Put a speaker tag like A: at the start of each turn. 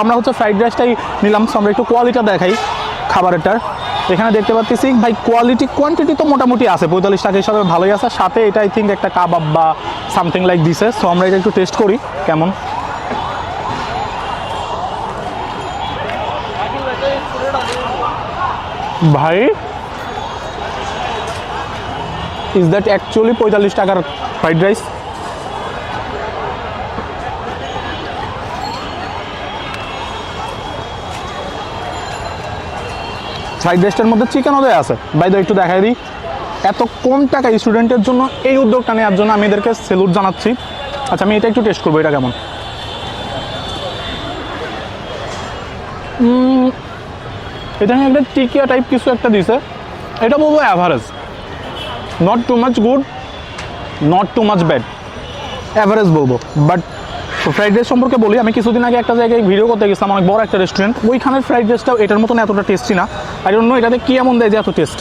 A: আমরা হচ্ছে ফ্রাইড রাইসটাই নিলাম। সো আমরা একটু কোয়ালিটিটা দেখাই খাবারেরটার। এখানে দেখতে পাচ্ছি ভাই কোয়ান্টিটি তো মোটামুটি আছে, 45 টাকা হিসাবে ভালোই আছে। সাথে এটা আই থিঙ্ক একটা কাবাব বা সামথিং লাইক দিছে। সো আমরা এটা একটু টেস্ট করি কেমন। ভাই ইজ দ্যাট অ্যাকচুয়ালি 45 টাকার ফ্রাইড রাইস? ফ্রাইড রাইসটার মধ্যে চিকেনও দেওয়া আছে। বাই দ্য একটু দেখাই দিই, এত কম টাকা স্টুডেন্টের জন্য এই উদ্যোগটা নেওয়ার জন্য আমি এদেরকে সেলুট জানাচ্ছি। আচ্ছা আমি এটা একটু টেস্ট করবো, এটা কেমন। এটা একটা টিকিয়া টাইপ কিছু একটা দিছে, এটা বলবো average, not too much good, not too much bad, average বলবো। বাট ফ্রাইড রাইস সম্পর্কে বলি, আমি কিছুদিন আগে একটা জায়গায় ভিডিও করতে গেছিলাম, অনেক বড় একটা রেস্টুরেন্ট, ওইখানের ফ্রাইড রাইসটাও এটার মতন এতটা টেস্টি না। আর অন্য এটাতে কি এমন দেয় যে এত টেস্ট।